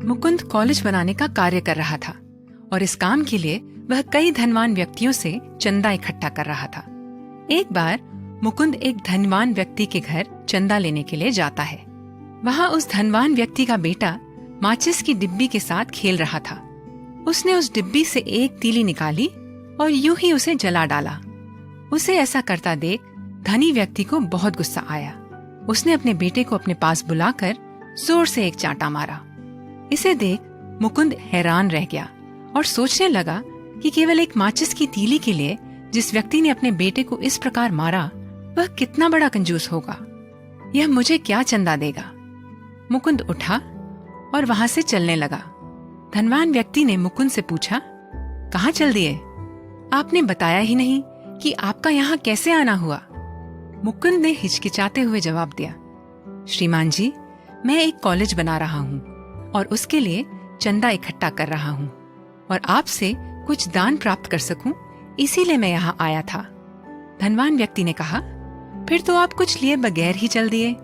Mukund college बनाने का कार्य कर रहा था और इस काम के लिए वह कई धनवान व्यक्तियों से चंदा इकट्ठा कर रहा था। एक बार मुकुंद एक धनवान व्यक्ति के घर चंदा लेने के लिए जाता है। वहाँ उस धनवान व्यक्ति का बेटा माचिस की डिब्बी के साथ खेल रहा था। उसने उस डिब्बी से एक तीली निकाली और यूं ही उसे जला डाला। उसे ऐसा करता देख धनी व्यक्ति को बहुत गुस्सा आया। उसने अपने बेटे को अपने पास बुलाकर जोर से एक चांटा मारा। इसे देख मुकुंद हैरान रह गया और सोचने लगा कि केवल एक माचिस की तीली के लिए जिस व्यक्ति ने अपने बेटे को इस प्रकार मारा वह कितना बड़ा कंजूस होगा। यह मुझे क्या चंदा देगा। मुकुंद उठा और वहां से चलने लगा। धनवान व्यक्ति ने मुकुंद से पूछा, कहाँ चल दिए? आपने बताया ही नहीं कि आपका यहाँ कैसे आना हुआ। मुकुंद ने हिचकिचाते हुए जवाब दिया, श्रीमान जी, मैं एक कॉलेज बना रहा हूँ और उसके लिए चंदा इकट्ठा कर रहा हूँ और आपसे कुछ दान प्राप्त कर सकूं, इसीलिए मैं यहाँ आया था। धनवान व्यक्ति ने कहा, फिर तो आप कुछ लिए बगैर ही चल दिए।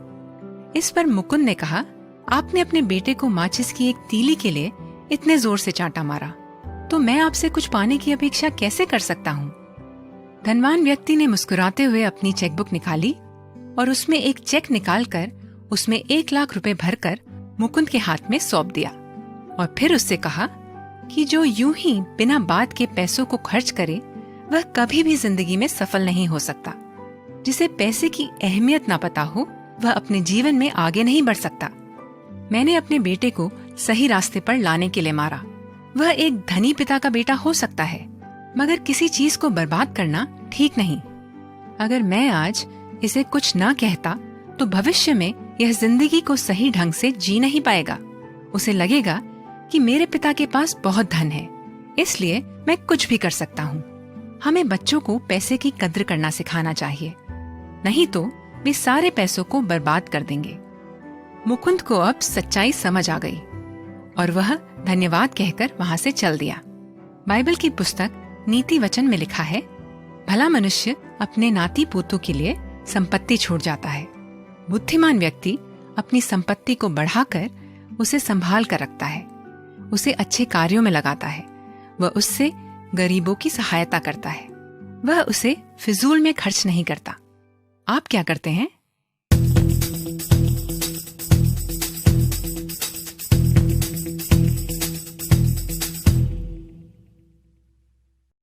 इस पर मुकुंद ने कहा, आपने अपने बेटे को माचिस की एक तीली के लिए इतने जोर से चांटा मारा तो मैं आपसे कुछ पाने की अपेक्षा कैसे कर सकता हूँ। धनवान व्यक्ति ने मुस्कुराते हुए अपनी चेकबुक निकाली और उसमें एक चेक निकालकर उसमें 1 लाख रुपए भरकर मुकुंद के हाथ में सौंप दिया और फिर उससे कहा कि जो यूं ही बिना बात के पैसों को खर्च करे वह कभी भी जिंदगी में सफल नहीं हो सकता। जिसे पैसे की अहमियत ना पता हो वह अपने जीवन में आगे नहीं बढ़ सकता। मैंने अपने बेटे को सही रास्ते पर लाने के लिए मारा। वह एक धनी पिता का बेटा हो सकता है, मगर किसी चीज को बर्बाद करना ठीक नहीं। अगर मैं आज इसे कुछ न कहता तो भविष्य में यह जिंदगी को सही ढंग से जी नहीं पाएगा। उसे लगेगा कि मेरे पिता के पास बहुत धन है, इसलिए मैं कुछ भी कर सकता हूँ। हमें बच्चों को पैसे की कद्र करना सिखाना चाहिए, नहीं तो वे सारे पैसों को बर्बाद कर देंगे। मुकुंद को अब सच्चाई समझ आ गई और वह धन्यवाद कहकर वहां से चल दिया। बाइबल की पुस्तक नीति वचन में लिखा है, भला मनुष्य अपने नाती पोतों के लिए संपत्ति छोड़ जाता है। बुद्धिमान व्यक्ति अपनी संपत्ति को बढ़ाकर उसे संभाल कर रखता है, उसे अच्छे कार्यों में लगाता है, वह उससे गरीबों की सहायता करता है, वह उसे फिजूल में खर्च नहीं करता। आप क्या करते हैं?